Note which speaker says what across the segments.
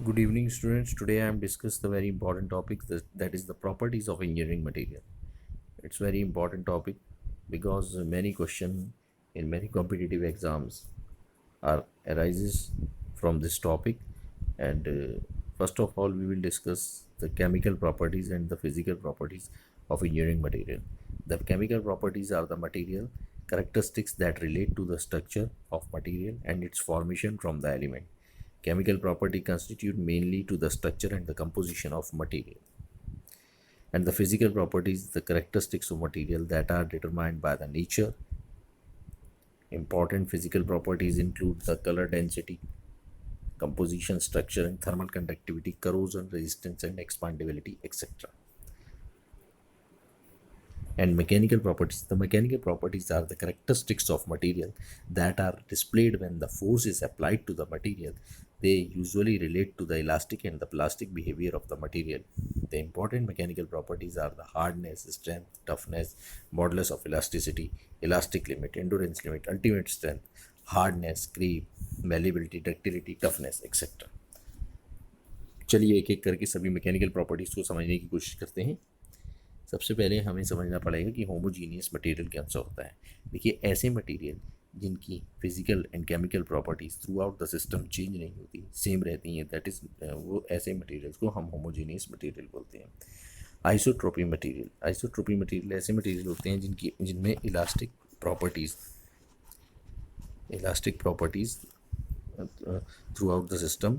Speaker 1: Good evening, students. Today I am discuss the very important topic that is the properties of engineering material. It's very important topic because many question in many competitive exams are arises from this topic. And first of all, we will discuss the chemical properties and the physical properties of engineering material. The chemical properties are the material characteristics that relate to the structure of material and its formation from the element. Chemical property constitute mainly to the structure and the composition of material. And the physical properties, the characteristics of material that are determined by the nature. Important physical properties include the color density, composition, structure, and thermal conductivity, corrosion resistance, and expandability, etc. And mechanical properties. The mechanical properties are the characteristics of material that are displayed when the force is applied to the material. They usually relate to the elastic and the plastic behavior of the material. The important mechanical properties are the hardness, strength, toughness, modulus of elasticity, elastic limit, endurance limit, ultimate strength, hardness, creep, malleability, ductility, toughness et cetera. चलिए एक एक करके सभी mechanical properties को समझने की कोशिश करते हैं. सबसे पहले हमें समझना पड़ेगा कि होमोजीनियस मटेरियल क्या होता है. देखिए, ऐसे मटेरियल जिनकी physical and chemical properties through out the system change नहीं होती, सेम रहती हैं, दैट इज वो ऐसे मटेरियल्स को हम होमोजीनियस मटेरियल बोलते हैं. आइसोट्रोपी मटेरियल ऐसे मटेरियल होते हैं जिनमें elastic properties through out the system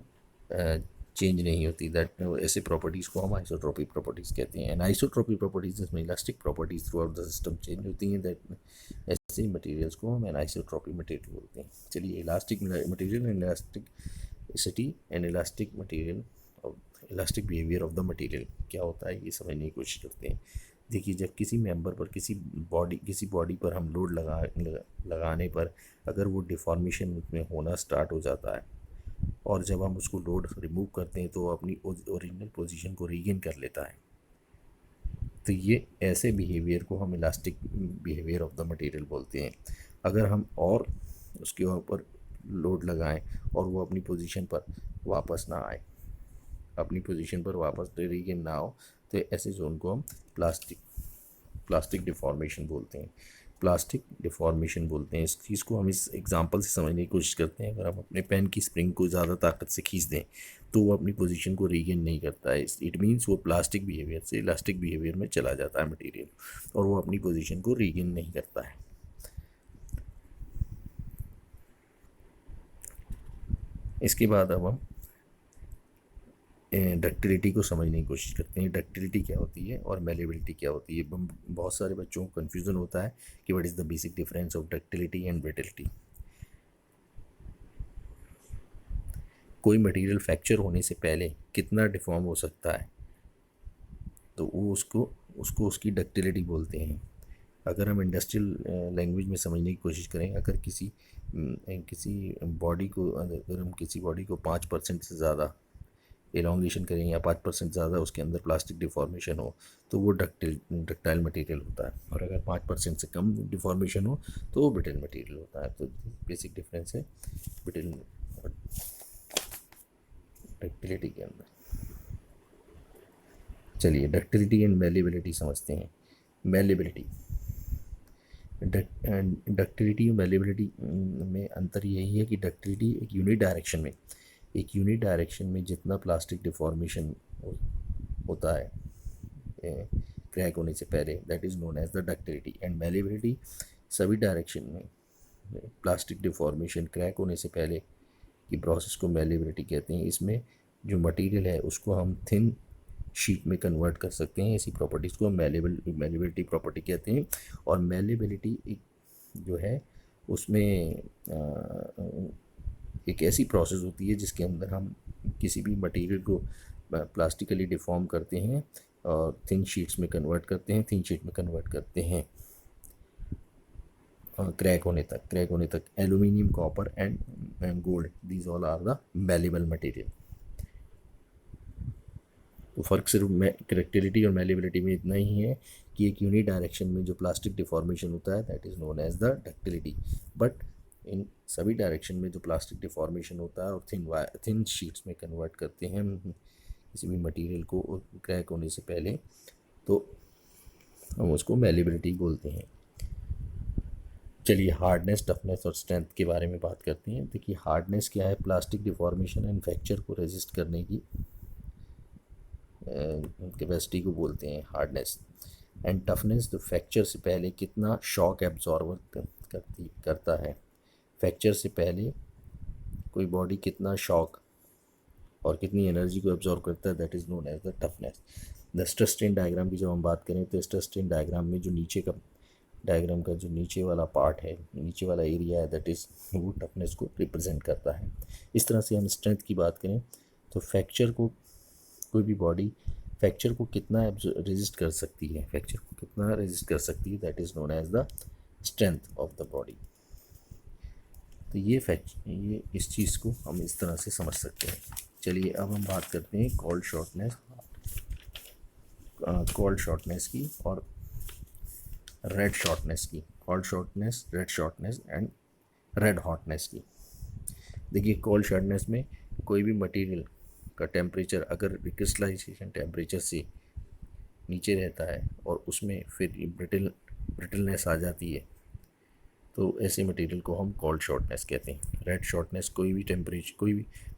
Speaker 1: change नहीं होती, दैट ऐसे प्रॉपर्टीज़ को हम आइसोट्रोपिक प्रॉपर्टीज़ कहते हैं. एंड आइसोट्रोपिक प्रॉपर्टीज जिसमें elastic properties through out the system change होती हैं, दैट ऐसे मटेरियल्स को हम आइसोट्रोपिक मटेरियल बोलते हैं. चलिए, elastic material and elasticity and elastic material elastic behaviour of the material क्या होता है ये समझने की कोशिश करते हैं. देखिए, जब किसी मेंबर पर किसी बॉडी पर हम लोड लगाने पर अगर वो डिफॉर्मेशन उसमें होना स्टार्ट हो जाता है और जब हम उसको लोड रिमूव करते हैं तो वो अपनी ओरिजिनल पोजीशन को रीगेन कर लेता है. तो ये ऐसे बिहेवियर को हम elastic behaviour of the material बोलते हैं. अगर हम और उसके ऊपर लोड लगाएं और वो अपनी पोजीशन पर वापस ना आए, अपनी पोजीशन पर वापस रीगेन ना हो, तो ऐसे जोन को हम प्लास्टिक डिफॉर्मेशन बोलते हैं. इस चीज़ को हम इस एग्जांपल से समझने की कोशिश करते हैं. अगर हम अपने पेन की स्प्रिंग को ज़्यादा ताकत से खींच दें तो वो अपनी पोजीशन को रीगेन नहीं करता है. इट मीन्स वो प्लास्टिक बिहेवियर से इलास्टिक बिहेवियर में चला जाता है मटेरियल, और वो अपनी पोजीशन को रीगेन नहीं करता है. इसके बाद अब हम डक्टिलिटी को समझने की कोशिश करते हैं. डक्टिलिटी क्या होती है और मेलेबिलिटी क्या होती है. बहुत सारे बच्चों को कन्फ्यूज़न होता है कि what is the basic difference of ductility and brittleness. कोई मटेरियल फ्रैक्चर होने से पहले कितना डिफॉर्म हो सकता है, तो वो उसको उसकी डक्टिलिटी बोलते हैं. अगर हम इंडस्ट्रियल लैंग्वेज में समझने की कोशिश करें, अगर किसी बॉडी को अगर हम किसी बॉडी को 5% से ज़्यादा एलोंगेशन करें या 5% ज़्यादा उसके अंदर प्लास्टिक डिफॉर्मेशन हो, तो वो डक्टाइल मटेरियल होता है. और अगर 5% से कम डिफॉर्मेशन हो तो वो ब्रिटल मटेरियल होता है. तो बेसिक डिफरेंस है ब्रिटल और डक्टिलिटी के अंदर. चलिए, डक्टिलिटी एंड मेलेबिलिटी समझते हैं. मेलेबिलिटी डक्टिलिटी और मेलेबिलिटी में अंतर यही है कि डक्टिलिटी एक यूनिट डायरेक्शन में जितना प्लास्टिक डिफॉर्मेशन होता है क्रैक होने से पहले, that is known as the ductility. And malleability सभी डायरेक्शन में प्लास्टिक डिफॉर्मेशन क्रैक होने से पहले की प्रोसेस को मेलेबिलिटी कहते हैं. इसमें जो मटेरियल है उसको हम थिन शीट में कन्वर्ट कर सकते हैं. ऐसी प्रॉपर्टीज़ को मेलेबिलिटी प्रॉपर्टी कहते हैं. और मेलेबिलिटी जो है उसमें एक ऐसी प्रोसेस होती है जिसके अंदर हम किसी भी मटेरियल को प्लास्टिकली डिफॉर्म करते हैं और थिन शीट में कन्वर्ट करते हैं क्रैक होने तक. Aluminium, copper and gold, these all are the malleable material. तो फ़र्क सिर्फ डक्टिलिटी और मेलेबिलिटी में इतना ही है कि एक यूनिट डायरेक्शन में जो प्लास्टिक डिफॉर्मेशन होता है that is known as the ductility. But इन सभी डायरेक्शन में जो प्लास्टिक डिफॉर्मेशन होता है और थिन शीट्स में कन्वर्ट करते हैं हम किसी भी मटेरियल को क्रैक होने से पहले, तो हम उसको मेलिबिलिटी बोलते हैं। चलिए हार्डनेस, टफनेस और स्ट्रेंथ के बारे में बात करते हैं। देखिए हार्डनेस क्या है, प्लास्टिक डिफॉर्मेशन एंड फ्रैक्चर को रेजिस्ट करने की कैपेसिटी को बोलते हैं हार्डनेस। एंड टफनेस तो फ्रैक्चर से पहले कितना शॉक एब्जॉर्बर करता है, फ्रैक्चर से पहले कोई बॉडी कितना शॉक और कितनी एनर्जी को एब्जॉर्ब करता है, that is known as the toughness. The stress strain diagram की जब हम बात करें तो स्ट्रेस स्ट्रेन डायग्राम में जो नीचे का डायग्राम का जो नीचे वाला पार्ट है, नीचे वाला एरिया है, दैट इज़ वो टफनेस को रिप्रेजेंट करता है। इस तरह से हम स्ट्रेंथ की बात करें तो फ्रैक्चर को, कोई भी बॉडी फ्रैक्चर को कितना रेजिस्ट कर सकती है, फ्रैक्चर को कितना रेजिस्ट कर सकती है, that is known as the strength of the body. तो ये इस चीज़ को हम इस तरह से समझ सकते हैं। चलिए अब हम बात करते हैं कोल्ड शॉर्टनेस की और रेड शॉर्टनेस की। Cold shortness, red shortness and red hotness की। देखिए कोल्ड शॉर्टनेस में कोई भी मटेरियल का टेम्परेचर अगर क्रिस्टलाइजेशन टेम्परेचर से नीचे रहता है और उसमें फिर ब्रिटलनेस आ जाती है, तो ऐसे मटेरियल को हम कोल्ड शॉर्टनेस कहते हैं। रेड शॉर्टनेस, कोई भी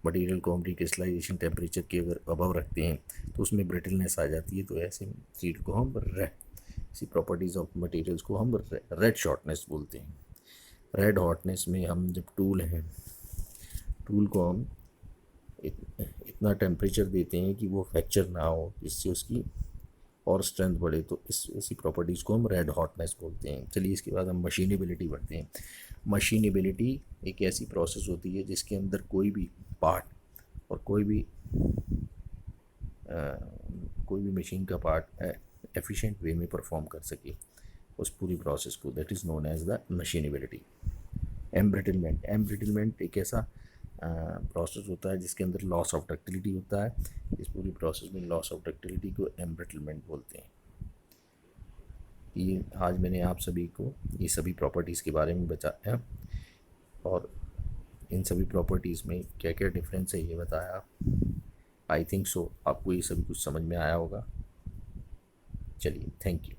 Speaker 1: मटेरियल को हम क्रिस्टलाइजेशन टेम्परेचर के अगर अबव रखते हैं तो उसमें ब्रिटलनेस आ जाती है, तो ऐसे मटेरियल को हम ऐसी प्रॉपर्टीज़ ऑफ मटेरियल्स को हम रेड शॉर्टनेस बोलते हैं। रेड हॉटनेस में हम जब टूल को हम इतना टेम्परेचर देते हैं कि वो फ्रैक्चर ना हो, इससे उसकी और स्ट्रेंथ बढ़े, तो ऐसी प्रॉपर्टीज़ को हम रेड हॉटनेस बोलते हैं। चलिए इसके बाद हम मशीनेबिलिटी बढ़ते हैं। मशीनेबिलिटी एक ऐसी प्रोसेस होती है जिसके अंदर कोई भी पार्ट और कोई भी मशीन का पार्ट एफिशिएंट वे में परफॉर्म कर सके उस पूरी प्रोसेस को, that is known as the machinability. Embrittlement एक ऐसा प्रोसेस होता है जिसके अंदर लॉस ऑफ डक्टिलिटी होता है। इस पूरी प्रोसेस में लॉस ऑफ डक्टिलिटी को एम्ब्रिटलमेंट बोलते हैं। ये आज मैंने आप सभी को ये सभी प्रॉपर्टीज़ के बारे में बताया और इन सभी प्रॉपर्टीज़ में क्या क्या डिफरेंस है ये बताया। आई थिंक सो आपको ये सभी कुछ समझ में आया होगा। चलिए, थैंक यू।